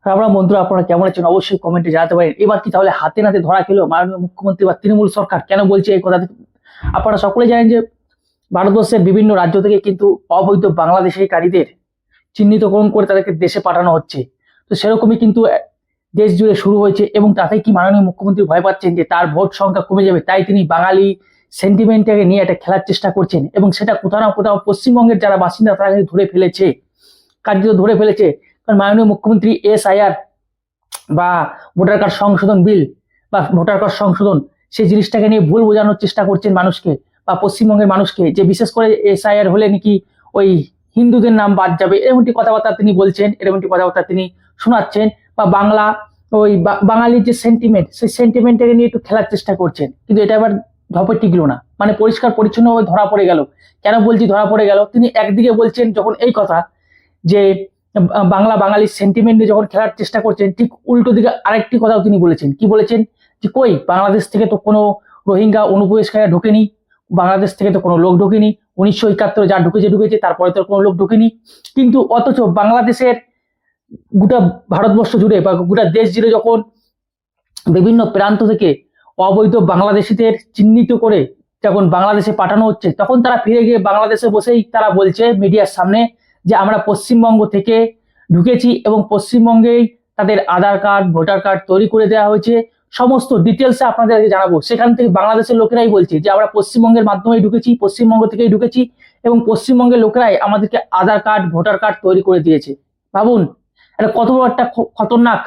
আমরা বন্ধুরা, আপনারা কেমন আছেন অবশ্যই কমেন্টে জানাতে পারেন। এবার কি তাহলে হাতে নাতে ধরা খেলো মাননীয় মুখ্যমন্ত্রী বা তৃণমূল সরকার? কেন বলছে এই কথা? আপনারা সকলে জানেন যে ভারতবর্ষের বিভিন্ন রাজ্য থেকে কিন্তু অবৈধ বাংলাদেশিকারীদের চিহ্নিতকরণ করে তাদেরকে দেশে পাঠানো হচ্ছে। তো সেরকমই কিন্তু দেশ জুড়ে শুরু হয়েছে, এবং তাতে কি মাননীয় মুখ্যমন্ত্রী ভয় পাচ্ছেন যে তার ভোট সংখ্যা কমে যাবে, তাই তিনি বাঙালি সেন্টিমেন্টটাকে নিয়ে একটা খেলার চেষ্টা করছেন। এবং সেটা কোথাও না কোথাও পশ্চিমবঙ্গের যারা বাসিন্দা তারা কিন্তু ধরে ফেলেছে, কার্যত ধরে ফেলেছে। কারণ মাননীয় মুখ্যমন্ত্রী SIR বা ভোটার কার্ড সংশোধন বিল বা ভোটার কার্ড সংশোধন, সেই জিনিসটাকে নিয়ে ভুল বোঝানোর চেষ্টা করছেন মানুষকে বা পশ্চিমবঙ্গের মানুষকে, যে বিশেষ করে SIR হলে নাকি ওই হিন্দুদের নাম বাদ যাবে, এরকমটি কথাবার্তা তিনি বলছেন, এরকমটি কথাবার্তা তিনি শোনাচ্ছেন। বা বাংলা ওই বাঙালির যে সেন্টিমেন্ট, সেই সেন্টিমেন্টটাকে নিয়ে একটু খেলার চেষ্টা করছেন। কিন্তু এটা আবার ধপে টিকলো না, মানে পরিষ্কার পরিচ্ছন্নভাবে ধরা পড়ে গেল। কেন বলছি ধরা পড়ে গেল? তিনি একদিকে বলছেন যখন এই কথা যে বাঙালির সেন্টিমেন্টে যখন খেলার চেষ্টা করছেন, ঠিক উল্টো দিকে আরেকটি কথাও তিনি বলেছেন। কি বলেছেন? যে কই বাংলাদেশ থেকে তো কোনো রোহিঙ্গা অনুপ্রবেশকারীরা ঢোকেনি, বাংলাদেশ থেকে তো কোনো লোক ঢোকেনি, 1971 যা ঢুকেছে তারপরে তো কোনো লোক ঢোকেনি। কিন্তু অথচ বাংলাদেশের গোটা ভারতবর্ষ জুড়ে বা গোটা দেশ জুড়ে যখন বিভিন্ন প্রান্ত থেকে অবৈধ বাংলাদেশিদের চিহ্নিত করে যখন বাংলাদেশে পাঠানো হচ্ছে, তখন তারা ফিরে গিয়ে বাংলাদেশে বসেই তারা বলছে মিডিয়ার সামনে যে আমরা পশ্চিমবঙ্গ থেকে ঢুকেছি এবং পশ্চিমবঙ্গেই তাদের আধার কার্ড, ভোটার কার্ড তৈরি করে দেওয়া হয়েছে। সমস্ত ডিটেলসে আপনাদেরকে জানাবো। সেখান থেকে বাংলাদেশের লোকেরাই বলছে যে আমরা পশ্চিমবঙ্গের মাধ্যমেই ঢুকেছি, পশ্চিমবঙ্গ থেকেই ঢুকেছি, এবং পশ্চিমবঙ্গের লোকেরাই আমাদেরকে আধার কার্ড, ভোটার কার্ড তৈরি করে দিয়েছে। ভাবুন, এটা কত বড় একটা খতরনাক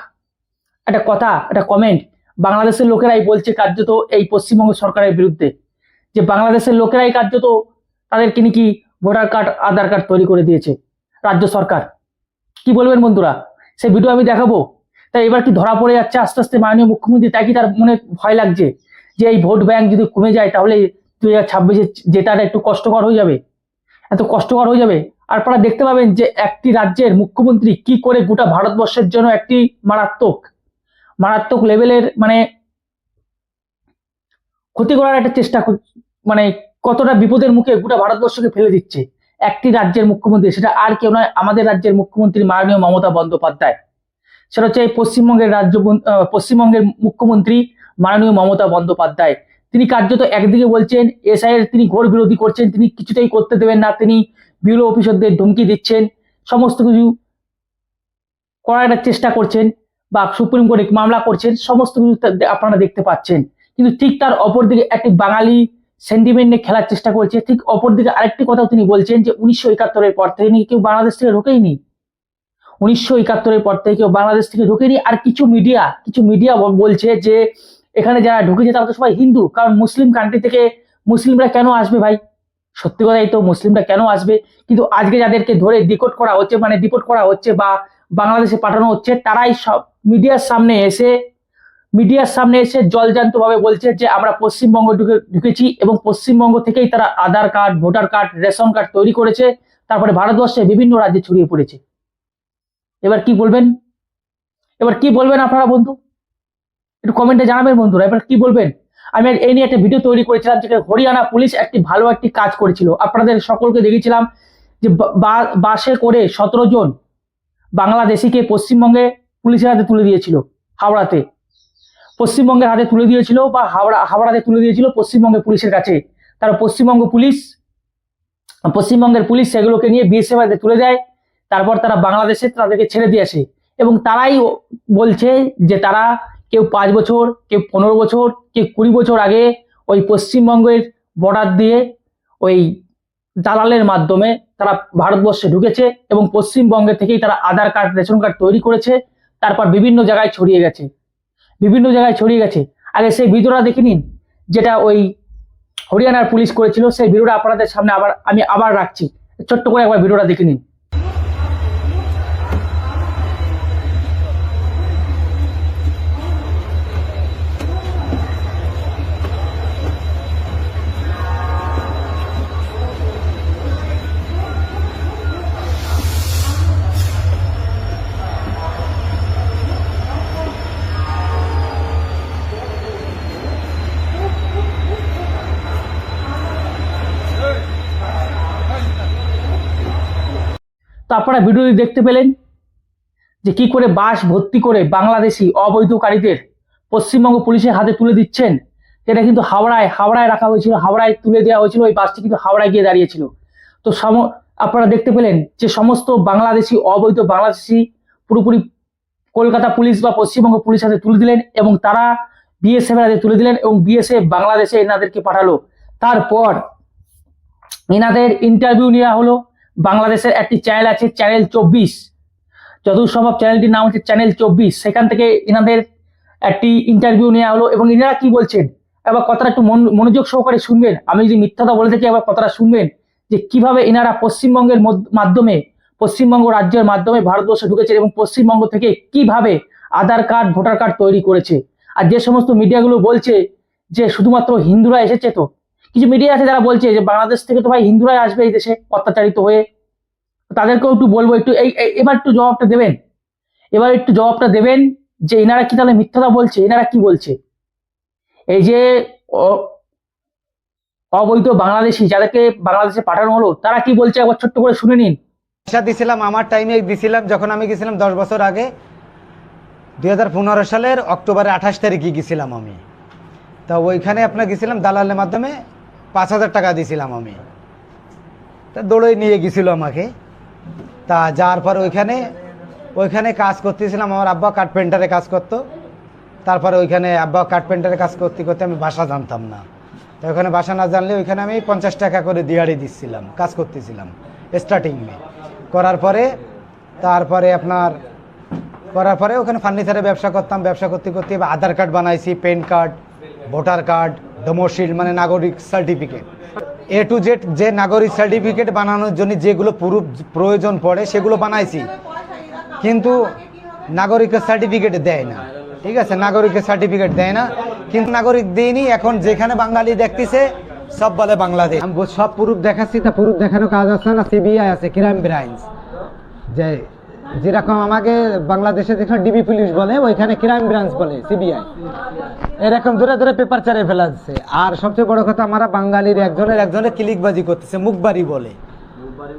একটা কথা, একটা কমেন্ট। বাংলাদেশের লোকেরাই বলছে কার্যত এই পশ্চিমবঙ্গ সরকারের বিরুদ্ধে, যে বাংলাদেশের লোকেরাই কার্যত তাদেরকে নাকি ভোটার কার্ড, আধার কার্ড তৈরি করে দিয়েছে রাজ্য সরকার। কি বলবেন বন্ধুরা? সেই ভিডিও আমি দেখাবো। তাই এবার কি ধরা পড়ে যাচ্ছে আস্তে আস্তে মাননীয় মুখ্যমন্ত্রী? তাই কি তার মনে ভয় লাগছে যে এই ভোট ব্যাংক যদি কমে যায় তাহলে 2026-এ জেতাটা একটু কষ্টকর হয়ে যাবে, এত কষ্টকর হয়ে যাবে? আর আপনারা দেখতে পাবেন যে একটি রাজ্যের মুখ্যমন্ত্রী কি করে গোটা ভারতবর্ষের জন্য একটি মারাত্মক মারাত্মক লেভেলের মানে ক্ষতি করার একটা চেষ্টা, মানে কতটা বিপদের মুখে গোটা ভারতবর্ষকে ফেলে দিচ্ছে একটি রাজ্যের মুখ্যমন্ত্রী। সেটা আর কেউ নয়, আমাদের রাজ্যের মুখ্যমন্ত্রী মাননীয় মমতা বন্দ্যোপাধ্যায়। সেটা হচ্ছে পশ্চিমবঙ্গের মুখ্যমন্ত্রী মাননীয় মমতা বন্দ্যোপাধ্যায়। তিনি কার্যত একদিকে বলছেন SIR তিনি ঘোর বিরোধী করছেন, তিনি কিছুতেই করতে দেবেন না, তিনি বিউরো অফিসারদের ধমকি দিচ্ছেন, সমস্ত কিছু করার একটা চেষ্টা করছেন বা সুপ্রিম কোর্টে মামলা করছেন, সমস্ত কিছু আপনারা দেখতে পাচ্ছেন। কিন্তু ঠিক তার অপর দিকে একটি বাঙালি সেন্টিমেন্ট নিয়ে খেলার চেষ্টা করছে। ঠিক অপর দিকে আরেকটি কথাও তিনি বলছেন যে 1971-এর পর থেকে কেউ বাংলাদেশ থেকে ঢোকেইনি, 1971-এর পর থেকে কেউ বাংলাদেশ থেকে ঢোকেনি। আর কিছু মিডিয়া বলছে যে এখানে যারা ঢুকেছে তারা তো সবাই হিন্দু, কারণ মুসলিম কান্ট্রি থেকে মুসলিমরা কেন আসবে ভাই? সত্যি কথাই তো, মুসলিমরা কেন আসবে? কিন্তু আজকে যাদেরকে ধরে ডিপোর্ট করা হচ্ছে বা বাংলাদেশে পাঠানো হচ্ছে, তারাই সব মিডিয়ার সামনে এসে জলজান্ত ভাবে বলছে যে আমরা পশ্চিমবঙ্গ ঢুকেছি, এবং পশ্চিমবঙ্গ থেকেই তারা Aadhaar card, voter card, ration card তৈরি করেছে, তারপরে ভারতবর্ষের বিভিন্ন রাজ্যে ছড়িয়ে পড়েছে। এবার কি বলবেন? আপনারা বন্ধু একটু কমেন্টে জানাবেন বন্ধুরা, এবার কি বলবেন? আমি এই নিয়ে একটা ভিডিও তৈরি করেছিলাম, যেখানে হরিয়ানা পুলিশ ভালো একটি কাজ করেছিল। আপনাদের সকলকে দেখেছিলাম যে বাসে করে 17 জন বাংলাদেশিকে পশ্চিমবঙ্গে পুলিশের হাতে তুলে দিয়েছিল। হাওড়াতে পশ্চিমবঙ্গের হাতে তুলে দিয়েছিল, বা হাওড়াতে তুলে দিয়েছিল পশ্চিমবঙ্গের পুলিশের কাছে। তারা পশ্চিমবঙ্গের পুলিশ সেগুলোকে নিয়ে BSF হাতে তুলে দেয়। তারপর তারা বাংলাদেশে তাদেরকে ছেড়ে দিয়ে আসে, এবং তারাই বলছে যে তারা কেউ 5 বছর, কেউ 15 বছর, কেউ 20 বছর আগে ওই পশ্চিমবঙ্গের বর্ডার দিয়ে ওই দালালের মাধ্যমে তারা ভারতবর্ষে ঢুকেছে, এবং পশ্চিমবঙ্গে থেকেই তারা আধার কার্ড, রেশন কার্ড তৈরি করেছে, তারপর বিভিন্ন জায়গায় ছড়িয়ে গেছে। আগে সেই ভিডিওটা দেখে নিন, যেটা ওই হরিয়ানার পুলিশ করেছিল। সেই ভিডিওটা আপনাদের সামনে আমি আবার রাখছি, ছোট্ট করে একবার ভিডিওটা দেখে নিন। তো আপনারা ভিডিওটি দেখতে পেলেন যে কি করে বাস ভর্তি করে বাংলাদেশি অবৈধকারীদের পশ্চিমবঙ্গ পুলিশের হাতে তুলে দিচ্ছেন। যেটা কিন্তু হাওড়ায় রাখা হয়েছিল, হাওড়ায় তুলে দেওয়া হয়েছিল, ওই বাসটি কিন্তু হাওড়ায় গিয়ে দাঁড়িয়েছিল। তো আপনারা দেখতে পেলেন যে সমস্ত বাংলাদেশি অবৈধ বাংলাদেশি পুরোপুরি কলকাতা পুলিশ বা পশ্চিমবঙ্গ পুলিশ হাতে তুলে দিলেন এবং তারা বিএসএফ এর হাতে তুলে দিলেন এবং বিএসএফ বাংলাদেশে এনাদেরকে পাঠালো। তারপর এনাদের ইন্টারভিউ নেওয়া হলো। বাংলাদেশের একটি চ্যানেল আছে, চ্যানেল 24, যতদূর সম্ভব চ্যানেলটির নাম হচ্ছে চ্যানেল 24, সেখান থেকে এনাদের একটি ইন্টারভিউ নেওয়া হলো এবং এনারা কি বলছেন এবার কথাটা একটু মনোযোগ সহকারে শুনবেন। আমি যদি মিথ্যাটা বলে থাকি এবার কথাটা শুনবেন যে কিভাবে এনারা পশ্চিমবঙ্গের মাধ্যমে, পশ্চিমবঙ্গ রাজ্যের মাধ্যমে ভারতবর্ষে ঢুকেছে এবং পশ্চিমবঙ্গ থেকে কিভাবে আধার কার্ড ভোটার কার্ড তৈরি করেছে। আর যে সমস্ত মিডিয়াগুলো বলছে যে শুধুমাত্র হিন্দুরা এসেছে, তো কিছু মিডিয়া আছে যারা বলছে যে বাংলাদেশ থেকে তো ভাই হিন্দুরাই আসবে এই দেশে অত্যাচারিত হয়ে, তাদেরকেও একটু বলবো একটু এবার একটু জবাবটা দেবেন, এবার একটু জবাবটা দেবেন যে এনারা কি তাহলে মিথ্যাটা বলছে। এনারা কি বলছে, এই যে অবৈধ বাংলাদেশি যাদেরকে বাংলাদেশে পাঠানো হলো তারা কি বলছে একবার ছোট্ট করে শুনে নিন। পয়সা দিছিলাম আমার টাইমে দিছিলাম, যখন আমি গেছিলাম 10 বছর আগে 2015 সালের অক্টোবরের 28 তারিখে গেছিলাম আমি। তা ওইখানে আপনার গেছিলাম দালালের মাধ্যমে 5,000 টাকা দিছিলাম আমি। তা দৌড়ে নিয়ে গেছিল আমাকে। তা যাওয়ার পর ওইখানে কাজ করতেছিলাম। আমার আব্বা কার্পেন্টারে কাজ করতো। তারপরে ওইখানে আব্বা কার্পেন্টারে কাজ করতে করতে আমি ভাষা জানতাম না। তো ওখানে ভাষা না জানলে ওইখানে আমি 50 টাকা করে দিহাড়ি দিচ্ছিলাম, কাজ করতেছিলাম স্টার্টিংয়ে। করার পরে ওখানে ফার্নিচারে ব্যবসা করতাম। ব্যবসা করতে করতে আধার কার্ড বানাইছি, প্যান কার্ড, ভোটার কার্ড, ডোমোশিল মানে নাগরিক সার্টিফিকেট, A to Z যে নাগরিক সার্টিফিকেট বানানোর জন্য যেগুলো প্রুফ প্রয়োজন পড়ে সেগুলো বানাইছি। কিন্তু নাগরিকের সার্টিফিকেট দেয় না, ঠিক আছে, নাগরিকের সার্টিফিকেট দেয় না, কিন্তু নাগরিক দেয়নি। এখন যেখানে বাঙালি দেখতেছে সব বলে বাংলাদেশ। আমি সব প্রুফ দেখাচ্ছি, তা প্রুফ দেখানোর কাজ আছে না, সিবিআই আছে, ক্রাইম ব্রাঞ্চ, যে যেরকম আমাকে বাংলাদেশে যেখানে ডিবি পুলিশ বলে ওইখানে ক্রাইম ব্রাঞ্চ বলে, সিবিআই, এরকম ধরে ধরে পেপার চারে ফেলাচ্ছে। আর সবচেয়ে বড় কথা, আমরা বাঙালির একজনের ক্লিকবাজি করতেছে, মুখবাড়ি বলে,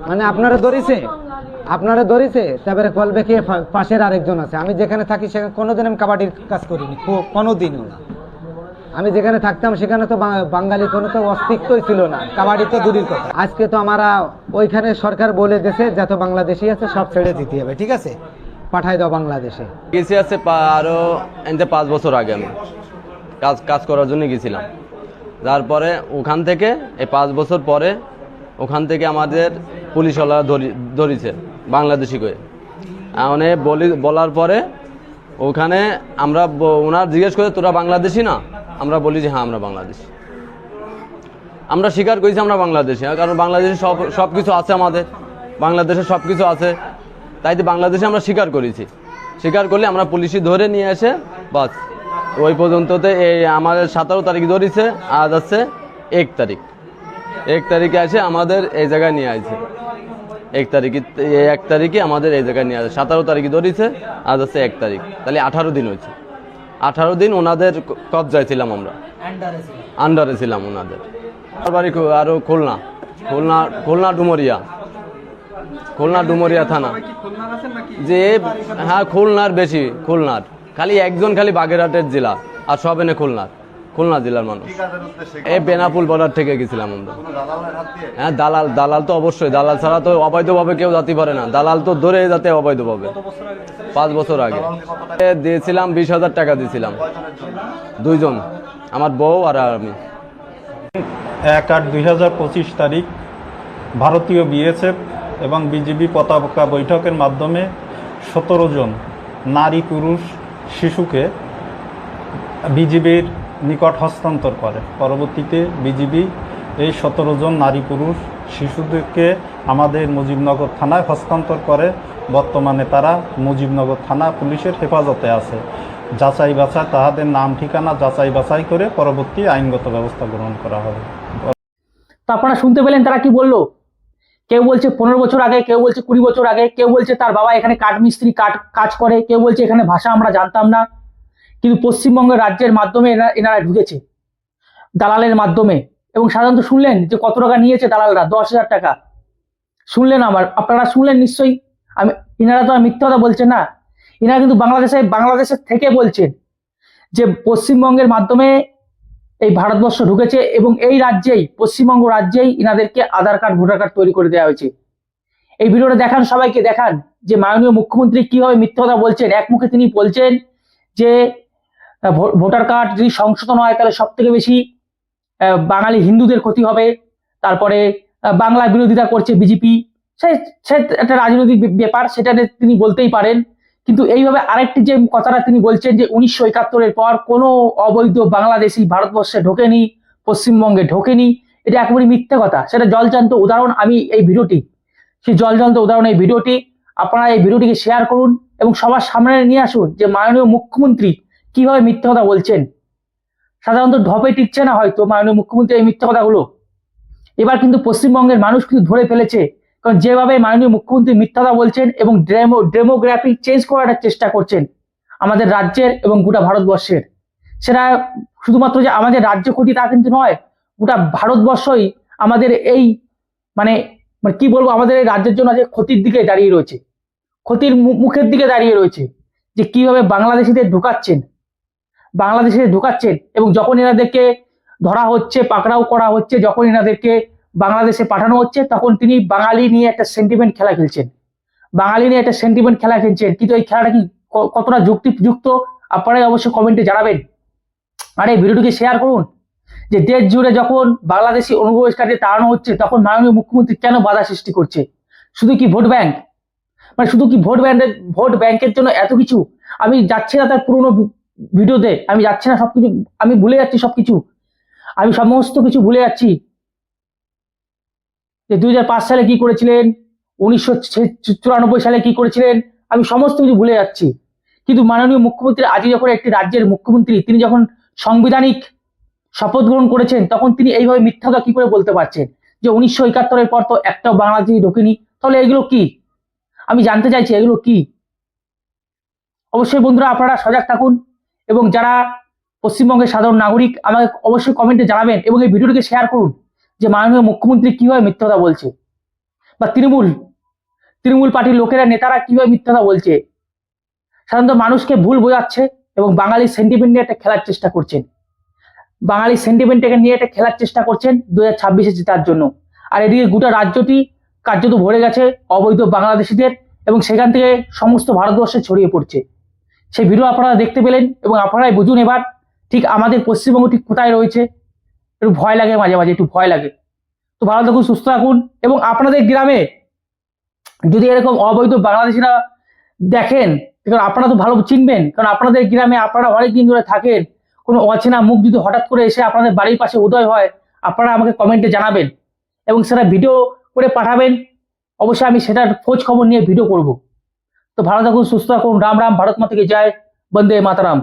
মানে আপনারা ধরেছে তারপরে বলবে কি পাশের আরেকজন আছে। আমি যেখানে থাকি সেখানে কোনোদিন আমি কাবাডির কাজ করিনি, কোনোদিনও না। আমি যেখানে থাকতাম সেখানে তো বাঙালি কোনো তো অস্তিত্বই ছিল না, কাবাডি তো দূরের কথা। আজকে তো আমরা ওইখানে সরকার বলে দিয়েছে যত বাংলাদেশি আছে সব ছেড়ে দিতে হবে, ঠিক আছে, পাঠাই দাও বাংলাদেশে। গেছি আছে আরও 5 বছর আগে আমি কাজ করার জন্য গেছিলাম। তারপরে ওখান থেকে এই 5 বছর পরে ওখান থেকে আমাদের পুলিশওয়ালারা ধরেছে বাংলাদেশি করে। মানে বলার পরে ওখানে আমরা ওনার জিজ্ঞেস করে তোরা বাংলাদেশি না? আমরা বলি যে হ্যাঁ আমরা বাংলাদেশি। আমরা স্বীকার করেছি আমরা বাংলাদেশি, কারণ বাংলাদেশে সব কিছু আছে, আমাদের বাংলাদেশে সব কিছু আছে, তাই তো বাংলাদেশে আমরা স্বীকার করেছি। স্বীকার করলে আমরা পুলিশই ধরে নিয়ে এসে বাস ওই পর্যন্ততে এই আমাদের 17 তারিখ ধরেছে, আজ আছে 1 তারিখ। 1 তারিখে এসে আমাদের এই জায়গায় নিয়ে আসছে। 1 তারিখে আমাদের এই জায়গায় নিয়ে আসে। 17 তারিখে ধরেছে, আজ আছে 1 তারিখ, তাহলে 18 দিন হয়েছে। 18 দিন ওনাদের কবজায় ছিলাম, আমরা আন্ডারে ছিলাম ওনাদের। বাড়ি আরও খুলনা ডুমরিয়া থানা। যে হ্যাঁ খুলনার বেশি, খুলনার খালি একজন খালি বাগেরহাটের জেলা, আর সব এনে খুলনা জেলার মানুষ। এই বেনাপুল বর্ডার থেকে গেছিলাম আমরা। হ্যাঁ দালাল তো অবশ্যই, দালাল ছাড়া তো অবৈধভাবে কেউ যেতে পারে না। দালাল তো ধরে যাতে অবৈধভাবে। 5 বছর আগে দিয়েছিলাম 20,000 টাকা দিয়েছিলাম, 2 জন, আমার বউ আর আমি। 1/8/2025 তারিখ ভারতীয় বিএসএফ এবং বিজিবি পতাকা বৈঠকের মাধ্যমে 17 জন নারী পুরুষ শিশুকে বিজিবির নিকট হস্তান্তর করে। পরবর্তীতে বিজিবি এই 17 জন নারী পুরুষ শিশুদেরকে আমাদের মুজিবনগর থানায় হস্তান্তর করে। বর্তমানে তারা মুজিবনগর থানা পুলিশের হেফাজতে আছে। যাচাই বাছাই তাহাদের নাম ঠিকানা যাচাই বাছাই করে পরবর্তী আইনগত ব্যবস্থা গ্রহণ করা হবে। তো আপনারা শুনতে পেলেন তারা কি বললো। কেউ বলছে 15 বছর আগে, কেউ বলছে 20 বছর আগে, কেউ বলছে তার বাবা এখানে কাঠমিস্ত্রি কাজ করে, কেউ বলছে এখানে ভাষা আমরা জানতাম না। কিন্তু পশ্চিমবঙ্গের রাজ্যের মাধ্যমে এনারা ঢুকেছে দালালের মাধ্যমে। এবং সাধারণত শুনলেন যে কত টাকা নিয়েছে দালালরা, 10,000 টাকা শুনলেন। আপনারা শুনলেন নিশ্চয়ই। এনারা তো আর মিথ্যা কথা বলছেন না। ইনারা কিন্তু বাংলাদেশের থেকে বলছেন যে পশ্চিমবঙ্গের মাধ্যমে এই ভারতবর্ষ ঢুকেছে এবং এই রাজ্যেই, পশ্চিমবঙ্গ রাজ্যেই ইনাদেরকে আধার কার্ড ভোটার কার্ড তৈরি করে দেওয়া হয়েছে। এই ভিডিওটা দেখান, সবাইকে দেখান যে মাননীয় মুখ্যমন্ত্রী কিভাবে মিথ্যে কথা বলছেন। এক মুখে তিনি বলছেন যে ভোটার কার্ড যদি সংশোধন হয় তাহলে সব থেকে বেশি বাঙালি হিন্দুদের ক্ষতি হবে। তারপরে বাংলা বিরোধিতা করছে বিজেপি, সে একটা রাজনৈতিক ব্যাপার, সেটা তিনি বলতেই পারেন। কিন্তু এইভাবে আরেকটি যে কথাটা তিনি বলছেন যে 1971-এর পর কোনো অবৈধ বাংলাদেশি ভারতবর্ষে ঢোকেনি, পশ্চিমবঙ্গে ঢোকেনি, এটা একেবারে মিথ্যে কথা। সেটা জলজান্ত উদাহরণ। আমি এই ভিডিওটি, সেই জলজান্ত উদাহরণ এই ভিডিওটি, আপনারা এই ভিডিওটিকে শেয়ার করুন এবং সবার সামনে নিয়ে আসুন যে মাননীয় মুখ্যমন্ত্রী কিভাবে মিথ্যে কথা বলছেন। সাধারণত ঢপে টিকছে না হয়তো মাননীয় মুখ্যমন্ত্রী এই মিথ্যে কথাগুলো, এবার কিন্তু পশ্চিমবঙ্গের মানুষ কিন্তু ধরে ফেলেছে। কারণ যেভাবে মাননীয় মুখ্যমন্ত্রী মিথ্যা কথা বলছেন এবং ডেমোগ্রাফি চেঞ্জ করার চেষ্টা করছেন আমাদের রাজ্যের এবং গোটা ভারতবর্ষের, সেটা শুধুমাত্র যে আমাদের রাজ্য ক্ষতি তা কিন্তু নয়, গোটা ভারতবর্ষই আমাদের এই মানে কি বলবো, আমাদের এই রাজ্যের জন্য যে ক্ষতির দিকে দাঁড়িয়ে রয়েছে, ক্ষতির মুখের দিকে দাঁড়িয়ে রয়েছে। যে কিভাবে বাংলাদেশিদের ঢুকাচ্ছেন এবং যখন এনাদেরকে ধরা হচ্ছে, পাকড়াও করা হচ্ছে, যখন এনাদেরকে বাংলাদেশে পাঠানো হচ্ছে, তখন তিনি বাঙালি নিয়ে একটা সেন্টিমেন্ট খেলা খেলছেন, কিন্তু এই খেলাটা কি কতটা যুক্তিযুক্ত আপনারাই অবশ্যই কমেন্টে জানাবেন। আর এই ভিডিওটিকে শেয়ার করুন যে দেশ জুড়ে যখন বাংলাদেশি অনুপ্রবেশকারীদের তাড়ানো হচ্ছে তখন মাননীয় মুখ্যমন্ত্রী কেন বাধা সৃষ্টি করছে। শুধু কি ভোট ব্যাংক, ভোট ব্যাংকের জন্য এত কিছু। আমি যাচ্ছি না তার পুরোনো ভিডিওতে, আমি যাচ্ছি না সবকিছু, আমি ভুলে যাচ্ছি সবকিছু, আমি সমস্ত কিছু ভুলে যাচ্ছি যে 2005 সালে কি করেছিলেন, 1994 সালে কি করেছিলেন, আমি সমস্ত কিছু ভুলে যাচ্ছি। কিন্তু মাননীয় মুখ্যমন্ত্রী আজ যখন একটি রাজ্যের মুখ্যমন্ত্রী, তিনি যখন সাংবিধানিক শপথ গ্রহণ করেছেন, তখন তিনি এইভাবে মিথ্যা কথা কি করে বলতে পারছেন যে 1971-এর পর তো একটাও বাংলাদেশি ঢোকেনি। তাহলে এগুলো কি, আমি জানতে চাইছি এগুলো কি। অবশ্যই বন্ধুরা আপনারা সজাগ থাকুন এবং যারা পশ্চিমবঙ্গের সাধারণ নাগরিক আমাকে অবশ্যই কমেন্টে জানাবেন এবং এই ভিডিওটিকে শেয়ার করুন যে মাননীয় মুখ্যমন্ত্রী কিভাবে মিথ্যা কথা বলছে, বা তৃণমূল পার্টির লোকেরা, নেতারা কিভাবে মিথ্যা কথা বলছে। সাধারণত মানুষকে ভুল বোঝাচ্ছে এবং বাঙালি সেন্টিমেন্ট নিয়ে একটা খেলার চেষ্টা করছেন, 2026-এ জেতার জন্য। আর এদিকে গোটা রাজ্যটি কার্যত ভরে গেছে অবৈধ বাংলাদেশিদের এবং সেখান থেকে সমস্ত ভারতবর্ষে ছড়িয়ে পড়ছে। সেই ভিডিও আপনারা দেখতে পেলেন এবং আপনারাই বুঝুন এবার ঠিক আমাদের পশ্চিমবঙ্গ ঠিক কোথায় রয়েছে। একটু ভয় লাগে, মাঝে মাঝে একটু ভয় লাগে। তো ভালো থাকুন, সুস্থ থাকুন এবং আপনাদের গ্রামে যদি এরকম অবৈধ বাংলাদেশিরা দেখেন, কারণ আপনারা তো ভালো চিনবেন, কারণ আপনাদের গ্রামে আপনারা অনেকদিন ধরে থাকেন, কোনো অচেনা মুখ যদি হঠাৎ করে এসে আপনাদের বাড়ির পাশে উদয় হয়, আপনারা আমাকে কমেন্টে জানাবেন এবং সেটা ভিডিও করে পাঠাবেন। অবশ্যই আমি সেটার খোঁজ খবর নিয়ে ভিডিও করব। তো ভালো থাকুন, সুস্থ থাকুন। রাম রাম, ভারত মাতা কি জয়, বন্দে মাতরম।